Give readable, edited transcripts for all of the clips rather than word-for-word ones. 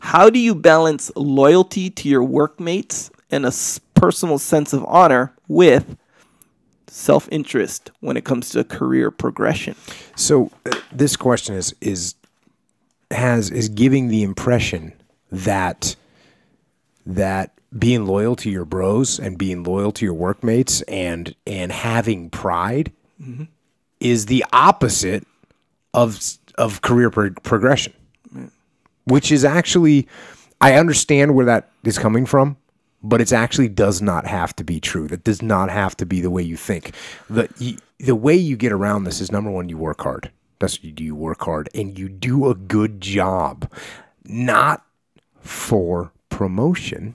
How do you balance loyalty to your workmates and a personal sense of honor with self-interest when it comes to career progression? So this question is giving the impression that being loyal to your bros and being loyal to your workmates and having pride is the opposite of career progression, which is actually, I understand where that is coming from, but it actually does not have to be true. That does not have to be the way you think. The way you get around this is, number one, you work hard. That's what you do. You work hard and you do a good job, not for promotion,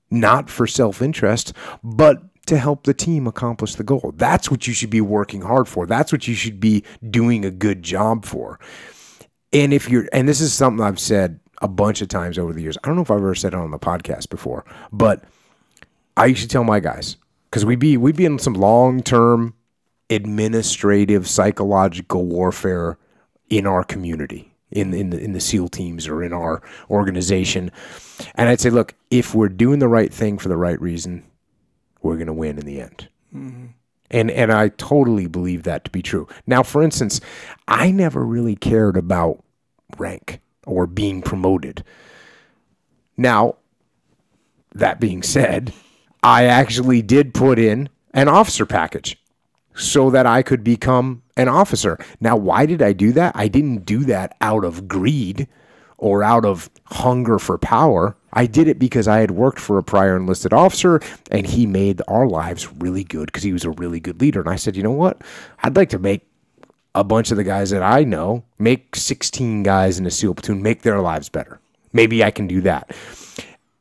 not for self-interest, but to help the team accomplish the goal. That's what you should be working hard for. That's what you should be doing a good job for. And this is something I've said a bunch of times over the years. I don't know if I've ever said it on the podcast before, but I used to tell my guys, because we'd be in some long-term administrative psychological warfare in our community, in the SEAL teams or in our organization. And I'd say, look, if we're doing the right thing for the right reason, we're going to win in the end. Mm-hmm. And I totally believe that to be true. Now, for instance, I never really cared about rank or being promoted. Now, that being said, I actually did put in an officer package so that I could become an officer. Now, why did I do that? I didn't do that out of greed or out of hunger for power. I did it because I had worked for a prior enlisted officer, and he made our lives really good because he was a really good leader. And I said, you know what? I'd like to make a bunch of the guys that I know, make 16 guys in a SEAL platoon, make their lives better. Maybe I can do that.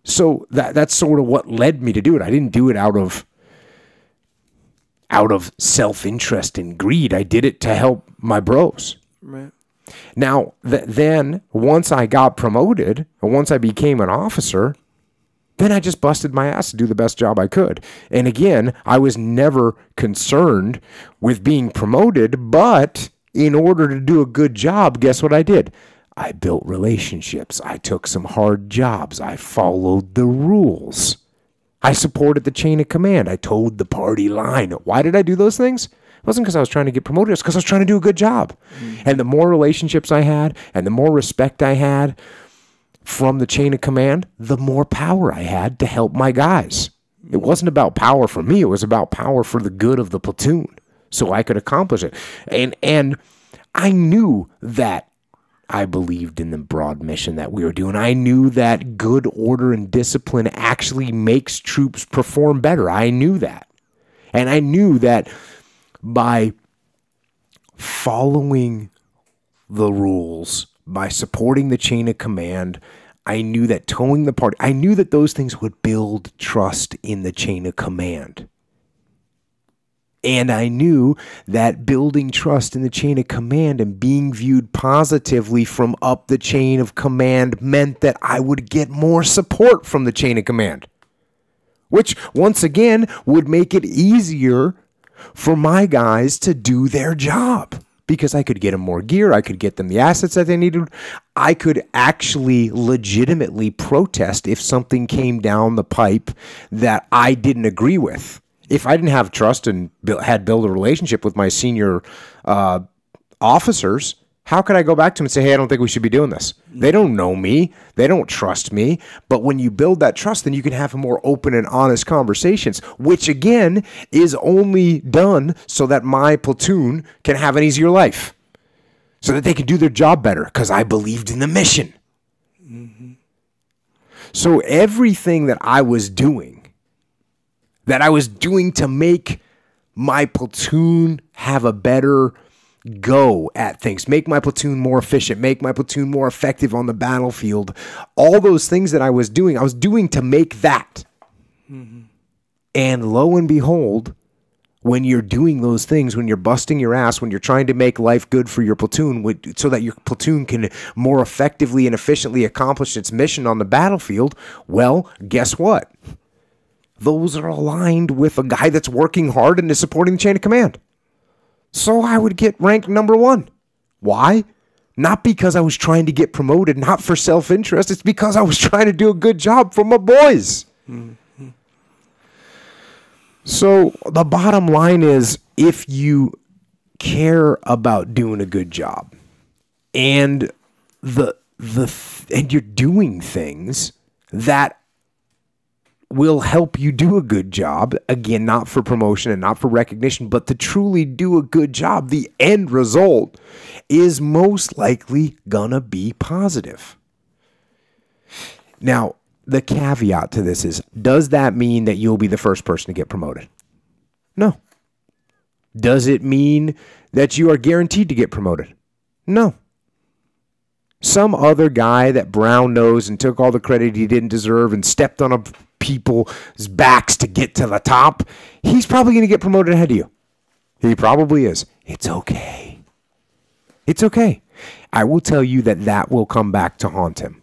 So that's sort of what led me to do it. I didn't do it out of self-interest and greed. I did it to help my bros. Right. Now, then once I got promoted, and once I became an officer, then I just busted my ass to do the best job I could. And again, I was never concerned with being promoted, but in order to do a good job, guess what I did? I built relationships. I took some hard jobs. I followed the rules. I supported the chain of command. I towed the party line. Why did I do those things? It wasn't because I was trying to get promoted. It's because I was trying to do a good job. And the more relationships I had and the more respect I had from the chain of command, the more power I had to help my guys. It wasn't about power for me. It was about power for the good of the platoon so I could accomplish it. And I knew that I believed in the broad mission that we were doing. I knew that good order and discipline actually makes troops perform better. I knew that. And I knew that by following the rules, by supporting the chain of command, I knew that towing the party, I knew that those things would build trust in the chain of command. And I knew that building trust in the chain of command and being viewed positively from up the chain of command meant that I would get more support from the chain of command, which once again would make it easier for my guys to do their job because I could get them more gear. I could get them the assets that they needed. I could actually legitimately protest if something came down the pipe that I didn't agree with. If I didn't have trust and had built a relationship with my senior officers, how could I go back to them and say, hey, I don't think we should be doing this? They don't know me. They don't trust me. But when you build that trust, then you can have more open and honest conversations, which again is only done so that my platoon can have an easier life, so that they can do their job better because I believed in the mission. Mm-hmm. So everything that I was doing to make my platoon have a better go at things, make my platoon more efficient, make my platoon more effective on the battlefield. All those things that I was doing to make that. Mm-hmm. And lo and behold, when you're doing those things, when you're busting your ass, when you're trying to make life good for your platoon so that your platoon can more effectively and efficiently accomplish its mission on the battlefield, well, guess what? Those are aligned with a guy that's working hard and is supporting the chain of command. So I would get ranked number one. Why? Not because I was trying to get promoted, not for self-interest. It's because I was trying to do a good job for my boys. Mm-hmm. So the bottom line is, if you care about doing a good job and and you're doing things that will help you do a good job, again, not for promotion and not for recognition, but to truly do a good job, the end result is most likely gonna be positive. Now, the caveat to this is, does that mean that you'll be the first person to get promoted? No. Does it mean that you are guaranteed to get promoted? No. Some other guy that brown nosed and took all the credit he didn't deserve and stepped on people's backs to get to the top, he's probably going to get promoted ahead of you. He probably is. It's okay. It's okay. I will tell you that will come back to haunt him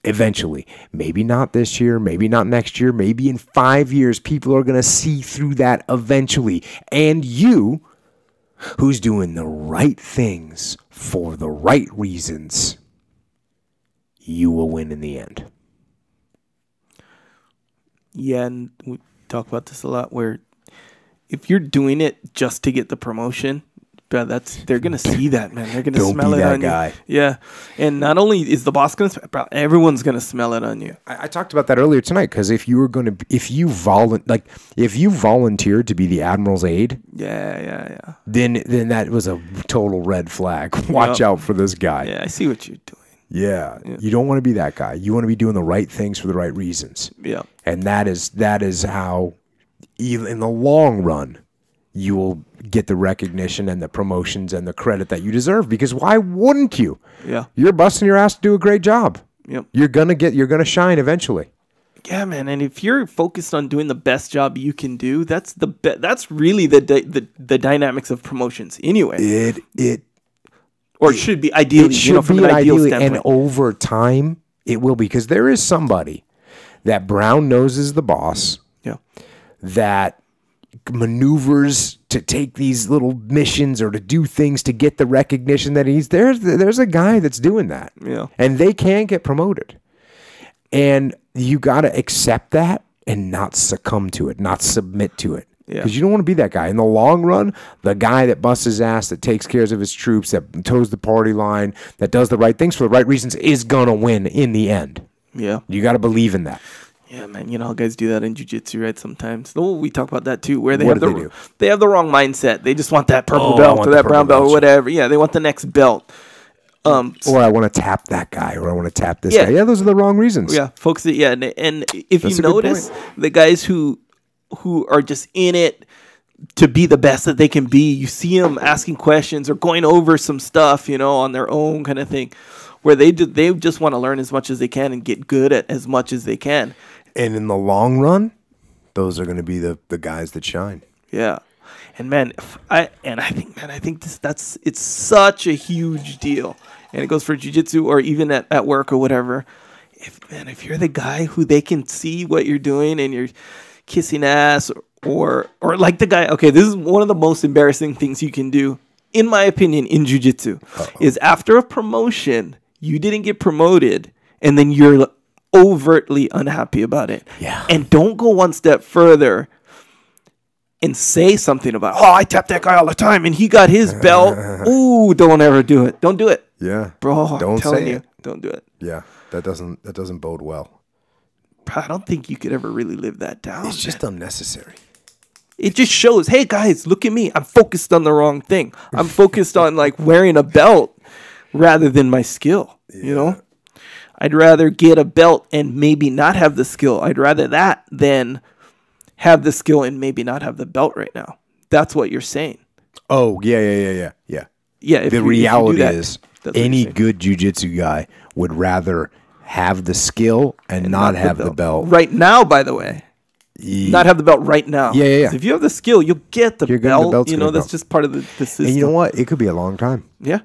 eventually. Maybe not this year, maybe not next year, maybe in 5 years, people are going to see through that eventually. And you, who's doing the right things for the right reasons, you will win in the end. Yeah, and we talk about this a lot, where if you're doing it just to get the promotion, they're gonna see that, man. They're gonna smell it on you. Yeah, and not only is the boss gonna, everyone's gonna smell it on you. I talked about that earlier tonight, because if you volunteered to be the admiral's aide, then that was a total red flag. Watch out for this guy. Yeah, I see what you're doing. Yeah, you don't want to be that guy. You want to be doing the right things for the right reasons. Yeah, and that is how, in the long run, you will get the recognition and the promotions and the credit that you deserve. Because why wouldn't you? Yeah, you're busting your ass to do a great job. Yep, you're gonna shine eventually. Yeah, man. And if you're focused on doing the best job you can do, that's really the dynamics of promotions anyway. Or it should be ideally, from an ideal standpoint. And over time, it will be. Because there is somebody that brown noses the boss, that maneuvers to take these little missions or to do things to get the recognition that there's a guy that's doing that. Yeah. And they can get promoted. And you got to accept that and not succumb to it, not submit to it. Because you don't want to be that guy. In the long run, the guy that busts his ass, that takes care of his troops, that toes the party line, that does the right things for the right reasons, is going to win in the end. Yeah. You got to believe in that. Yeah, man. You know how guys do that in jiu-jitsu, right? Sometimes. Oh, we talk about that too, where they have the wrong mindset. They just want that purple belt or that brown belt or whatever. Yeah, they want the next belt. Or I want to tap that guy, or I want to tap this guy. Yeah, those are the wrong reasons. Yeah, folks. Yeah, and if you notice, the guys who are just in it to be the best that they can be, you see them asking questions or going over some stuff, on their own kind of thing, where they just want to learn as much as they can and get good at as much as they can. And in the long run, those are going to be the guys that shine. Yeah. And man, I think it's such a huge deal. And it goes for jiu-jitsu or even at work or whatever. If you're the guy who they can see what you're doing and you're kissing ass or like the guy, okay, this is one of the most embarrassing things you can do, in my opinion, in jiu-jitsu, is after a promotion, you didn't get promoted, and then you're overtly unhappy about it. Yeah. And don't go one step further and say something about, I tap that guy all the time and he got his belt. Ooh, don't ever do it. Don't do it. Yeah. Bro, I'm telling you, don't do it. Yeah. That doesn't bode well. I don't think you could ever really live that down. It's just unnecessary. It just shows, hey guys, look at me. I'm focused on the wrong thing. I'm focused on wearing a belt rather than my skill. Yeah. I'd rather get a belt and maybe not have the skill. I'd rather that than have the skill and maybe not have the belt right now. That's what you're saying. Oh, yeah. Yeah. The reality is any good jiu-jitsu guy would rather have the skill and not have the belt. Right now, by the way. Not have the belt right now. Yeah. If you have the skill, you'll get the belt. That's just part of the system. And you know what? It could be a long time. Yeah.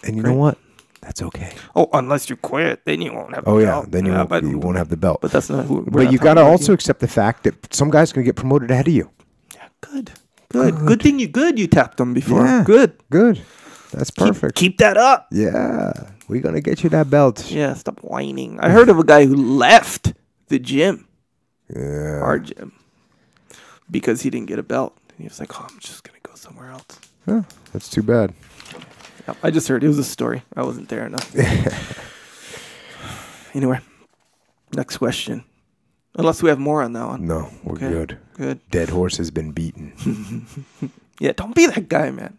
And you know what? That's okay. Oh, unless you quit, then you won't have the belt. Oh, yeah. Then you won't have the belt. But that's not who. But you got to also accept the fact that some guy's going to get promoted ahead of you. Yeah, good thing you tapped them before. Yeah, good. That's perfect. Keep that up. Yeah. We're going to get you that belt. Yeah, stop whining. I heard of a guy who left the gym. Yeah. Our gym. Because he didn't get a belt. And he was like, I'm just going to go somewhere else. Yeah, that's too bad. Yeah, I just heard. It was a story. I wasn't there enough. Anyway, next question. Unless we have more on that one. No, we're good. Good. Dead horse has been beaten. Yeah, don't be that guy, man.